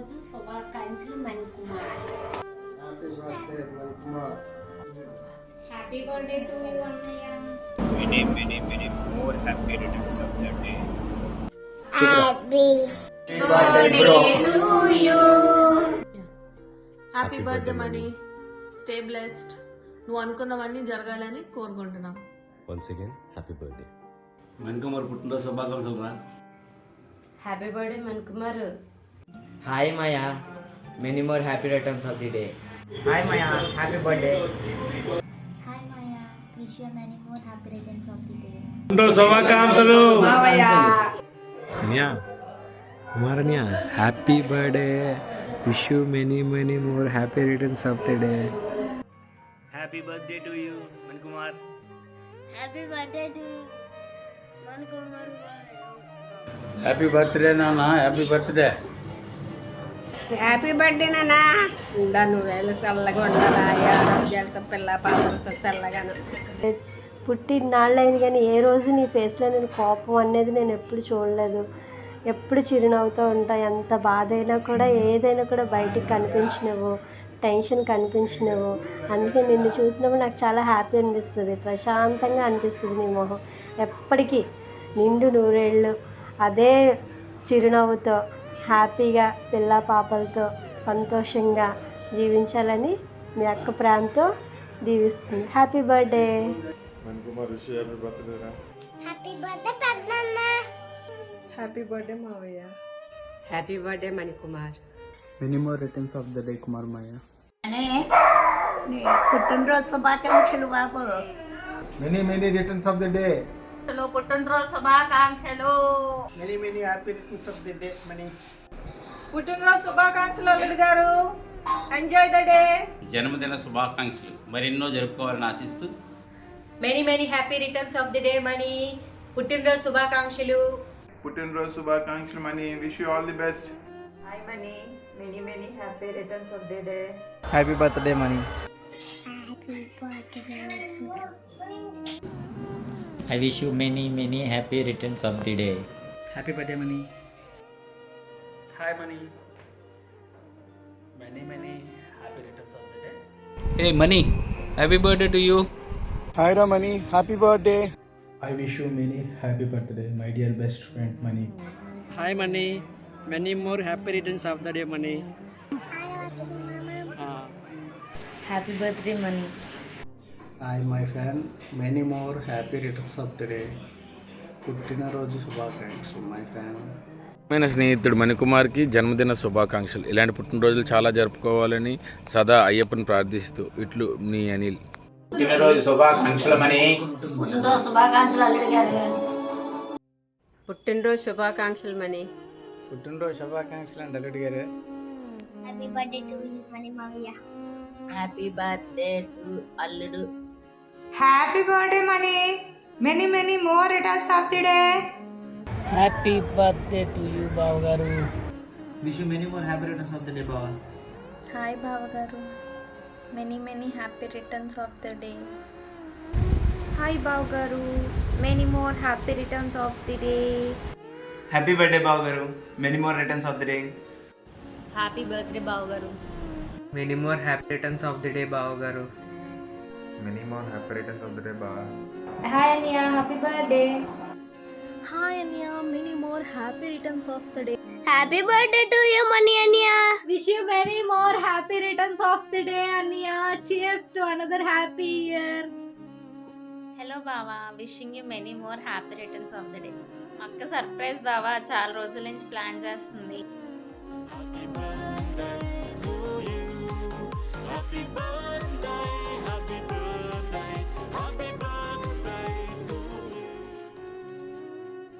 పుట్టినరోజు శుభాకాంక్షలు Manikumar. Happy birthday Manikumar. Happy birthday to you అన్నయ్య. Many more happy returns of the day. Happy birthday bro. Happy birthday money. Stay blessed. నువ్వు అనుకున్నవన్నీ జరగాలని కోరుకుంటున్నాం. Once again happy birthday. Manikumar పుట్టినరోజు శుభాకాంక్షలు రా. Happy birthday Manikumar. Hi Maya, many more happy returns of the day. Hi Maya, happy birthday. Hi Maya, wish you many more happy returns of the day. శుభాకాంక్షలు. అన్యా కుమార్ అన్యా, happy birthday. Wish you many more happy returns of the day. Happy birthday to you, Mankumar. Happy birthday to Mankumar. Happy birthday నాన్న, happy birthday. Happy birthday నాన్న. ఉండా నువ్వేళ్ళు చల్లగా ఉండాలా, ఆరోగ్యాలతో పిల్ల పాపలతో చల్లగాను. పుట్టినాళ్ళైంది కానీ ఏ రోజు నీ ఫేస్లో నేను కోపం అనేది నేను ఎప్పుడు చూడలేదు. ఎప్పుడు చిరునవ్వుతూ ఉంటా. ఎంత బాధ అయినా కూడా ఏదైనా కూడా బయటికి కనిపించినవు, టెన్షన్ కనిపించినవు. అందుకే నిన్ను చూసినప్పుడు నాకు చాలా హ్యాపీ అనిపిస్తుంది, ప్రశాంతంగా అనిపిస్తుంది. నీ మొహం ఎప్పటికీ నిండు నూరేళ్ళు అదే చిరునవ్వుతో హ్యాపీగా పిల్ల పాపలతో సంతోషంగా జీవించాలని మీ అక్క ప్రేమతో దీవిస్తుంది. Happy birthday. Happy birthday పెద్దన్న. హ్యాపీ బర్త్డే మావయ్య. Happy birthday Manikumar. Many more returns of the day Kumar మాయ. పుట్టినరోజు శుభాకాంక్షలు బాబు. Many returns of the day. పుట్టినరోజు శుభాకాంక్షలు. Many happy returns of the day Mani. పుట్టినరోజు శుభాకాంక్షలు అల్లుడు గారు. Enjoy the day. జన్మదిన శుభాకాంక్షలు మరెన్నో జరుపుకోవాలని ఆశిస్తూ many happy returns of the day Mani. పుట్టినరోజు శుభాకాంక్షలు. పుట్టినరోజు శుభాకాంక్షలు Mani. Wish you all the best. Hi Mani. Many happy returns of the day. Happy birthday Mani. I wish you many happy returns of the day. Happy birthday Mani. Hi, Mani. Many happy returns of the day. Hey Mani, happy birthday to you. Hi రా Mani, happy birthday. I wish you many happy birthday my dear best friend Mani. Hi, Mani. Many more happy returns of the day, Mani. Happy birthday money. Hi my friend, many more happy returns of the day. పుట్టినరోజు శుభాకాంక్షలు my friend. మన స్నేహితుడు మణికుమార్కి జన్మదిన శుభాకాంక్షలు. ఇలాంటి పుట్టినరోజులు చాలా జరుపుకోవాలని సదా అయ్యప్పని ప్రార్థిస్తూ ఇట్లు నీ అనిల్. పుట్టినరోజు శుభాకాంక్షలు మనీ. పుట్టినరోజు శుభాకాంక్షలు అల్లుడు గారు. పుట్టినరోజు శుభాకాంక్షలు మనీ. పుట్టినరోజు శుభాకాంక్షలు అండి అల్లుడు గారు. Happy birthday to you Mani Mavya. Happy birthday to అల్లుడు. Happy birthday Mani. Many more returns of the day. Happy birthday to you, బావగారు. Wish you many more happy returns of the day బావా. Hi బావగారు. Many happy returns of the day. Hi బావగారు. Many more happy returns of the day. Happy birthday బావగారు. Many more returns of the day. Happy birthday బావగారు. Many more happy returns of the day బావగారు. Many more happy returns of the day బావా. Hi అనియా, happy birthday. Hi అనియా, many more happy returns of the day. Happy birthday to you Mani అనియా. Wish you many more happy returns of the day అనియా. Cheers to another happy year. Hello బావా, wishing you many more happy returns of the day. అక్క surprise బావా, చాలా రోజుల నుంచి plan చేస్తుంది. Happy birthday to you. Happy birthday.